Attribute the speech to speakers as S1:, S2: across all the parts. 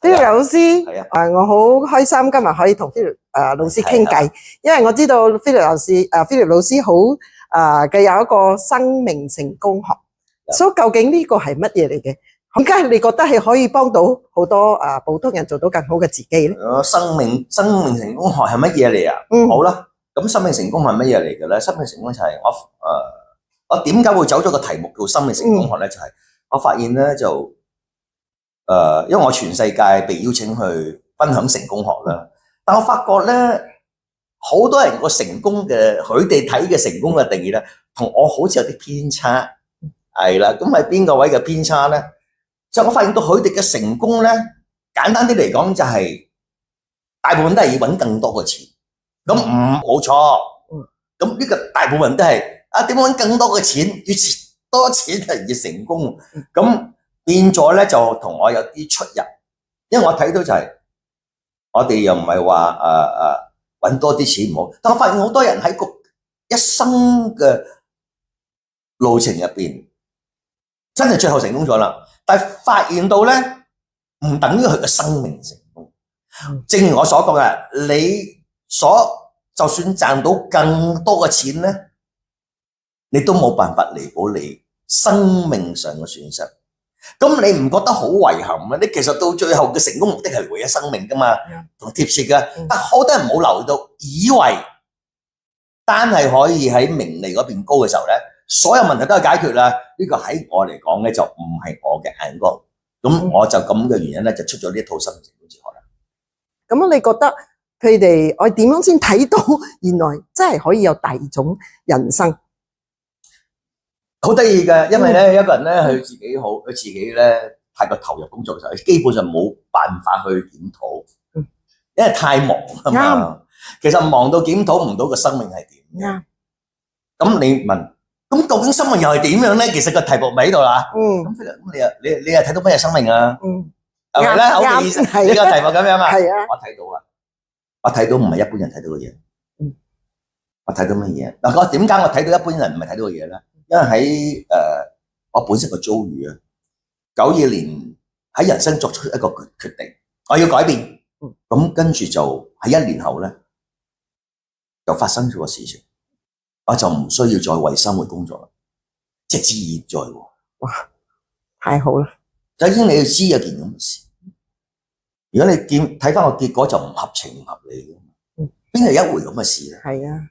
S1: Philip 老師，
S2: 係啊，
S1: 我好開心今日可以同 Philip 老師傾偈，因為我知道 Philip 老師好嘅有一個生命成功學，所以究竟呢個係乜嘢嚟嘅？點解你覺得係可以幫到好多普通人做到更好嘅自己咧？
S2: 生命成功學係乜嘢嚟啊？好啦，咁生命成功係乜嘢嚟嘅咧？生命成功就係我點解會走咗個題目叫生命成功學咧？就係我發現咧就因為我全世界被邀請去分享成功學啦，但我發覺咧好多人個成功嘅佢哋睇嘅成功嘅定義咧，同我好似有啲偏差，係啦。咁係邊個位嘅偏差咧？就我發現到佢哋嘅成功咧，簡單啲嚟講就係大部分都係要揾更多嘅錢。咁冇錯，咁呢個大部分都係點樣揾更多嘅錢？越多錢係越成功。咁變咗咧就同我有啲出入，因為我睇到就係我哋又唔係話揾多啲錢唔好，但我發現好多人喺個一生嘅路程入邊，真係最後成功咗啦。但係發現到咧，唔等於佢嘅生命成功。正如我所講嘅，你就算賺到更多嘅錢咧，你都冇辦法彌補你生命上嘅損失。咁你唔覺得好遺憾咩？你其實到最後嘅成功目的係為咗生命噶嘛，同貼切噶。但好多人冇留意到，以為單係可以喺名利嗰邊高嘅時候咧，所有問題都係解決啦。呢個喺我嚟講咧就唔係我嘅眼光。咁我就咁嘅原因咧就出咗呢一套生命成功哲學啦。
S1: 咁你覺得佢哋我點樣先睇到原來真係可以有第二種人生？
S2: 好得意嘅，因為咧一個人咧佢自己咧太過投入工作嘅時候，基本上冇辦法去檢討，因為太忙啊嘛。其實忙到檢討唔到個生命係點。咁你問，咁究竟生命又係點樣咧？其實個題目咪喺度啦。咁你又睇到咩生命啊？係咪咧？好嘅意思，呢個題目咁樣啊？
S1: 係啊，
S2: 我睇到啊，我睇到唔係一般人睇到嘅嘢。我睇到乜嘢？嗱，我點解我睇到一般人唔係睇到嘅嘢咧？因為喺我本身嘅遭遇啊，92年喺人生作出一個決定，我要改變。咁跟住就喺1年後咧，就發生咗個事情，我就唔需要再為生活工作啦，直至現在喎。
S1: 哇，太好啦！
S2: 首先你要知有件咁嘅事，如果你睇翻個結果就唔合情唔合理嘅，邊係一回咁嘅事咧？係啊，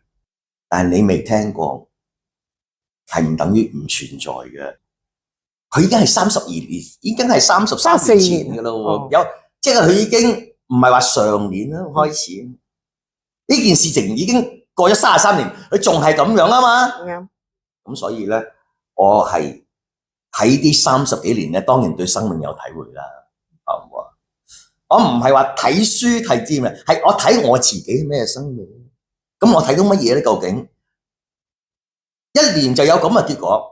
S2: 但係你未聽過。係唔等於唔存在嘅，佢已經係32年，已經係33年前嘅咯。即係佢已經唔係話上年啦開始，呢件事情已經過咗33年，佢仲係咁樣啊嘛。咁所以咧，我係喺啲30幾年咧，當然對生命有體會啦。我唔係話睇書睇知咩，係我睇我自己咩生命。咁我睇到乜嘢咧？究竟？1年就有咁嘅結果，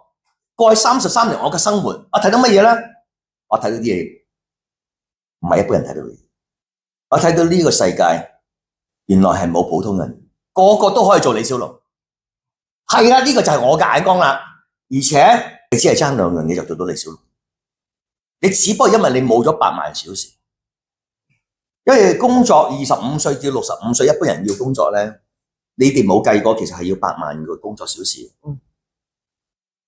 S2: 過去33年我嘅生活，我睇到乜嘢咧？我睇到啲嘢唔係一般人睇到嘅嘢。我睇到呢個世界原來係冇普通人，個個都可以做李小龍。係啦，呢個就係我嘅眼光啦。而且你只係爭2樣嘢就做到李小龍。你只不過因為你冇咗8萬小時，因為工作25歲至65歲，一般人要工作咧。你哋冇計過，其實係要8萬個工作小時，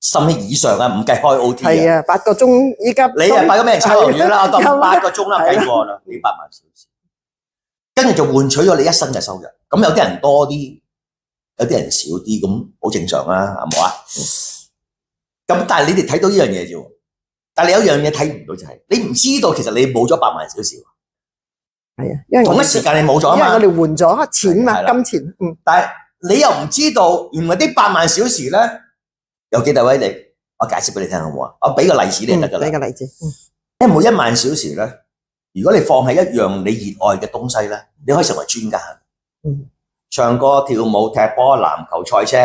S2: 甚至以上啊，唔計開 OT 啊。係啊，8個鐘依家。你係8個咩人抄魚啦？當8個鐘啦，計過啦，你8萬小時，跟住就換取咗你一生嘅收入。咁有啲人多啲，有啲人少啲，咁好正常啦，係冇啊？咁但係你哋睇到呢樣嘢啫，但係你有一樣嘢睇唔到就係，你唔知道其實你冇咗8萬小時。係啊，因為同一時間你冇咗啊嘛，因為我哋換咗錢嘛，金錢。但係你又唔知道，原來啲8萬小時咧有幾大威力？我解釋俾你聽好唔好啊？我俾個例子你就得噶啦。俾個例子。因為每1萬小時咧，如果你放喺一樣你熱愛嘅東西咧，你可以成為專家。唱歌、跳舞、踢波、籃球、賽車、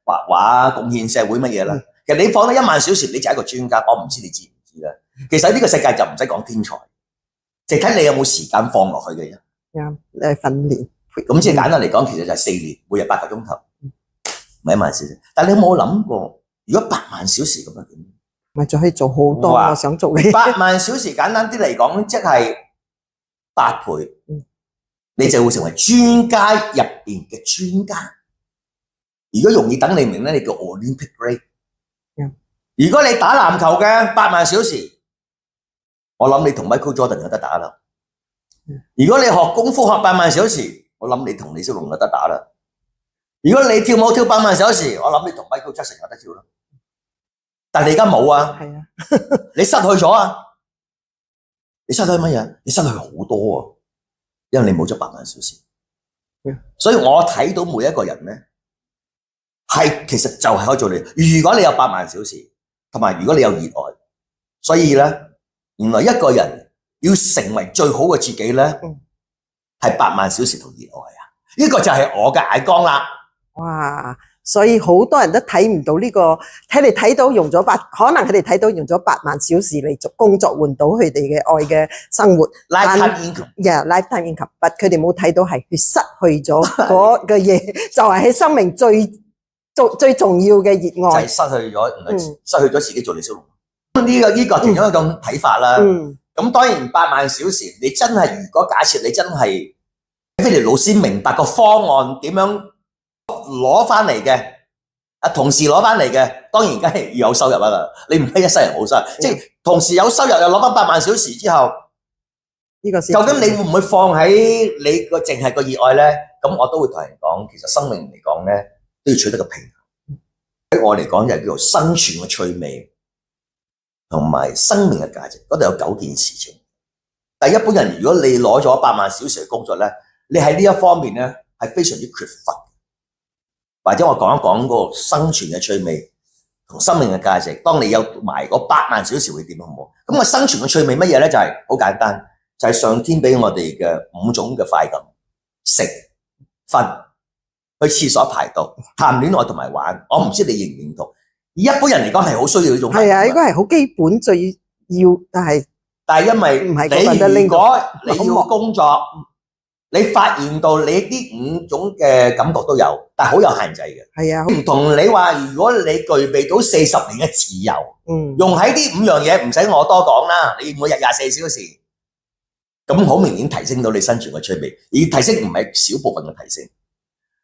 S2: 畫畫、貢獻社會乜嘢啦？其實你放咗1萬小時，你就係一個專家。我唔知你知唔知啦。其實喺呢個世界就唔使講天才。就睇你有冇時間放落去嘅啫。啱，你係訓練。咁即係簡單嚟講，其實就係4年，每日8個鐘頭，唔係1萬小時。但係你有冇諗過，如果8萬小時咁樣點？咪就可以做好多我想做嘅嘢。8萬小時簡單啲嚟講，即係8倍，你就會成為專家入邊嘅專家。如果容易等你明咧，你叫 Olympic grade。如果你打籃球嘅8萬小時，我諗你同 Michael Jordan 有得打啦。如果你學功夫學8萬小時，我諗你同李小龍有得打啦。如果你跳舞跳8萬小時，我諗你同 Michael Jackson 有得跳啦。但係你而家冇啊，你失去咗啊，你失去乜嘢？你失去好多啊，因為你冇咗8萬小時。所以我睇到每一個人咧，其實就係可以做你。如果你有8萬小時，同埋如果你有熱愛，所以咧，原來一個人要成為最好嘅自己咧，係8萬小時同熱愛啊！呢個就係我嘅眼光啦。
S1: 哇！所以好多人都睇唔到呢個，睇到用咗可能佢哋睇到用咗8萬小時嚟做工作換到佢哋嘅愛嘅生活
S2: lifetime income，lifetime
S1: income，但佢哋冇睇到係佢失去咗嗰個嘢，就係喺生命最重要嘅熱愛，
S2: 就係失去咗自己做李小龍。呢個其中一種睇法啦。咁當然8萬小時，你真係如果假設你真係菲利老師明白個方案點樣攞翻嚟嘅，同時攞翻嚟嘅，當然梗係要有收入啦。你唔係一世人冇收入，即係同時有收入又攞翻8萬小時之後，究竟你會唔會放喺你個淨係個熱愛咧？咁我都會同人講，其實生命嚟講咧都要取得個平衡。喺我嚟講就係叫做生存嘅趣味同埋生命嘅價值，嗰度有9件事情。但係一般人如果你攞咗8萬小時嘅工作咧，你喺呢一方面咧係非常之缺乏。或者我講一講嗰個生存嘅趣味同生命嘅價值。當你有埋嗰8萬小時會點好唔好？咁個生存嘅趣味乜嘢咧？就係好簡單，就係上天俾我哋嘅5種嘅快感：食、瞓、去廁所排毒、談戀愛同埋玩。我唔知你認唔認同？一般人嚟講係好需要呢種快感。係啊，
S1: 應該係好基本最要，
S2: 但係因為你如果你要工作，你發現到你呢5種嘅感覺都有，但係好有限制嘅。係啊，唔同你話，如果你具備到40年嘅自由，用喺呢5樣嘢，唔使我多講啦。你每日24小時，咁好明顯提升到你生存嘅趣味。而提升唔係少部分嘅提升，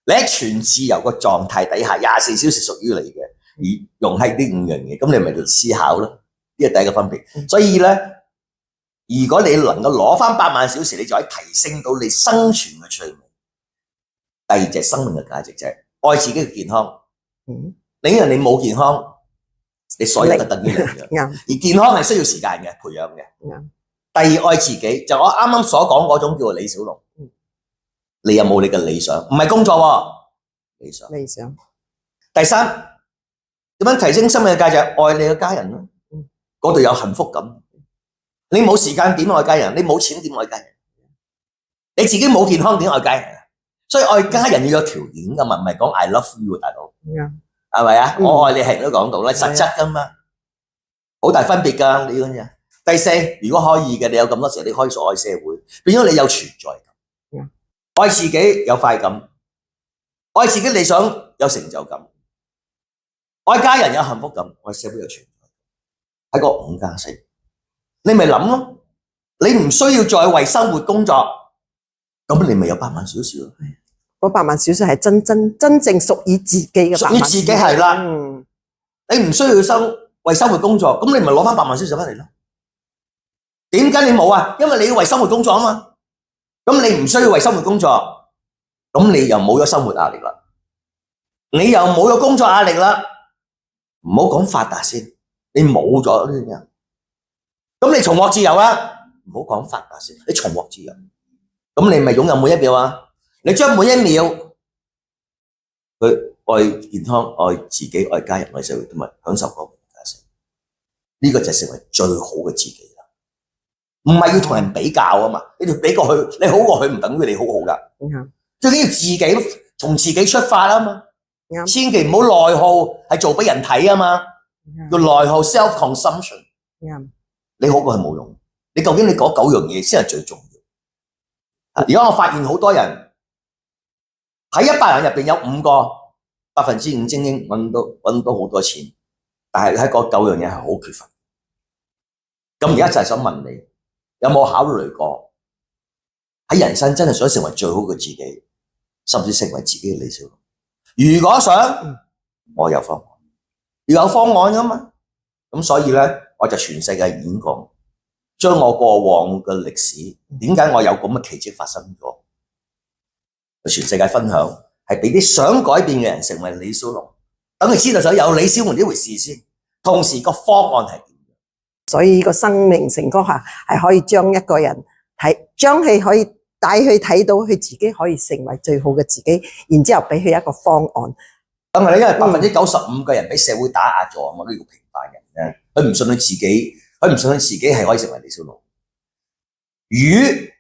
S2: 你喺全自由嘅狀態底下，24小時屬於你嘅，而用喺呢5樣嘢，咁你咪去思考咯。呢係第一個分別。所以咧，如果你能夠攞翻8萬小時，你就可以提升到你生存嘅趣味。第二就係生命嘅價值，就係愛自己嘅健康。另一樣你冇健康，你所有都等於零嘅。而健康係需要時間嘅培養嘅。第二愛自己，就我啱啱所講嗰種叫做李小龍。你有冇你嘅理想？唔係工作喎，理想。第三，點樣提升生命嘅價值？愛你嘅家人咯，嗰度有幸福感。你冇時間點愛家人，你冇錢點愛家人，你自己冇健康點愛家人，所以愛家人要有條件噶嘛，唔係講 I love you 大佬，係咪啊？我愛你係都講到啦，實質噶嘛，好大分別噶呢樣嘢。第四，如果可以嘅，你有咁多時，你可以愛社會，變咗你有存在感，愛自己有快感，愛自己理想有成就感，愛家人有幸福感，愛社會有存在感，喺個5+4。你咪諗咯，你唔需要再為生活工作，咁你咪有8萬小時咯。嗰8萬小時係真正屬於自己嘅8萬小時。屬於自己係啦。你唔需要為生活工作，咁你咪攞翻8萬小時翻嚟咯。點解你冇啊？因為你要為生活工作啊嘛。咁你唔需要為生活工作，咁你又冇咗生活壓力啦。你又冇咗工作壓力啦。唔好講發達先，你冇咗呢啲嘢。咁你重獲自由啦，唔好講發達先，你重獲自由，咁你咪擁有每一秒啊！你將每一秒去愛健康、愛自己、愛家人、愛社會，同埋享受個價值，呢個就成為最好嘅自己啦。唔係要同人比較啊嘛，你比過去，你好過佢唔等於你好好噶。最緊要自己從自己出發啊嘛，千祈唔好內耗，係做俾人睇啊嘛，叫內耗 self consumption。你好過係冇用，你究竟你嗰9樣嘢先係最重要。而家我發現好多人喺100人入邊有5個5%精英揾到好多錢，但係喺嗰9樣嘢係好缺乏。咁而家就係想問你，有冇考慮過喺人生真係想成為最好嘅自己，甚至成為自己嘅李小龍。如果想，我有方案，要有方案㗎嘛。咁所以咧，我就全世界演講，將我過往嘅歷史，點解我有咁嘅奇蹟發生咗，全世界分享，係俾啲想改變嘅人成為李小龍，等佢知道咗有李小龍呢回事先，同時個方案係點樣。
S1: 所以呢個生命成功學係可以將一個人將佢可以帶佢睇到佢自己可以成為最好嘅自己，然之後俾佢一個方案。
S2: 咁啊，因為95%嘅人俾社會打壓咗，我都要平凡人咧，佢唔信佢自己，係可以成為李小龍。魚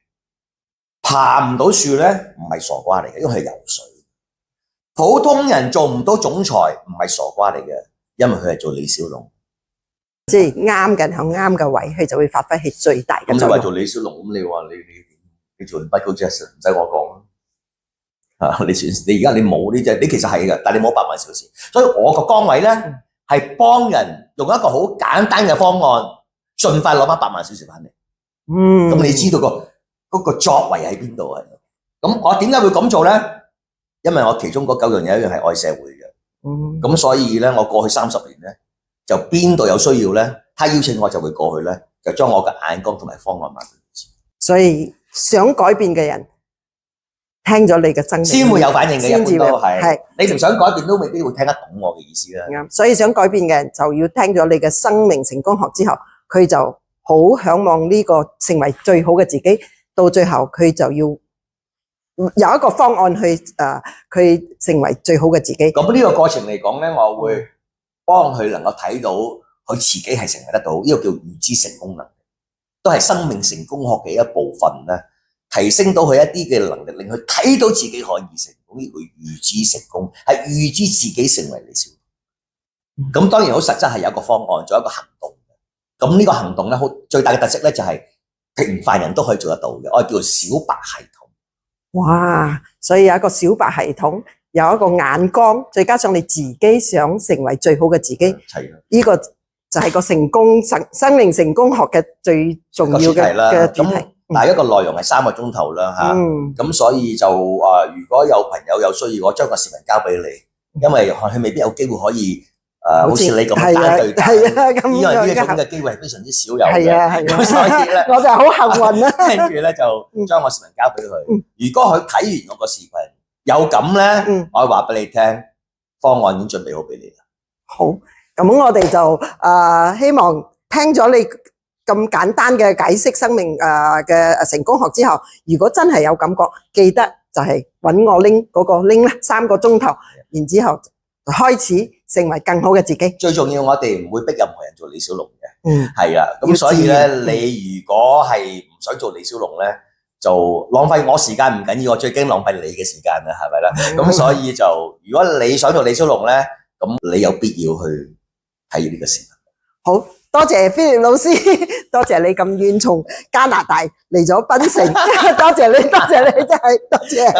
S2: 爬唔到樹咧，唔係傻瓜嚟嘅，因為佢係游水。普通人做唔到總裁，唔係傻瓜嚟嘅，因為佢係做李小龍。
S1: 即係啱嘅，向啱嘅位，佢就會發揮佢最大嘅作用。
S2: 咁你話做李小龍，咁你話你做 Michael Jackson 唔使我講啦。你而家你冇呢隻，你其實係嘅，但係你冇100萬小時。所以我個崗位咧係幫人用一個好簡單嘅方案，盡快攞翻100萬小時翻嚟。咁你知道嗰個作為喺邊度啊？咁我點解會咁做咧？因為我其中嗰9樣嘢一樣係愛社會嘅。咁所以咧，我過去30年咧，就邊度有需要咧，他邀請我就會過去咧，就將我嘅眼光同埋方案話俾佢知。所
S1: 以想改變嘅人，聽咗你嘅真理
S2: 先會有反應嘅，一般都係。你唔想改變都未必會聽得懂我嘅意思啦。
S1: 啱，所以想改變嘅人就要聽咗你嘅生命成功學之後，佢就好向往呢個成為最好嘅自己，到最後佢就要有一個方案去佢成為最好嘅自己。
S2: 咁呢個過程嚟講咧，我會幫佢能夠睇到佢自己係成為得到，呢個叫預知成功能力，都係生命成功學嘅一部分咧。提升到佢一啲嘅能力，令佢睇到自己可以成功，呢個預知成功，係預知自己成為李小龍。咁當然好實質係有一個方案，做一個行動。咁呢個行動咧，最大嘅特色咧就係平凡人都可以做得到嘅，我哋叫做小白系統。
S1: 哇！所以有一個小白系統，有一個眼光，再加上你自己想成為最好嘅自己，呢個就係個成功生命成功學嘅最重要嘅主題。
S2: 但係一個內容係3個鐘頭啦嚇，咁所以就如果有朋友有需要，我將個視頻交俾你，因為佢未必有機會可以好似你咁單對單，因為呢種嘅機會係非常之少有嘅，咁所以咧
S1: 我就好幸運啦。
S2: 跟住咧就將個視頻交俾佢。如果佢睇完我個視頻有咁咧，我話俾你聽，方案已經準備好俾你啦。
S1: 好，咁我哋就希望聽咗你咁簡單嘅解釋生命嘅成功學之後，如果真係有感覺，記得就係揾我拎嗰個拎啦，3個鐘頭，然之後開始成為更好嘅自己。
S2: 最重要，我哋唔會逼任何人做李小龍嘅，係啦。咁所以咧，你如果係唔想做李小龍咧，就浪費我時間唔緊要，我最驚浪費你嘅時間啦，係咪啦？咁所以就如果你想做李小龍咧，咁你有必要去睇呢個視頻。好。
S1: 多謝 Philip 老師，多謝你咁遠從加拿大嚟咗檳城，多謝你，真係多謝。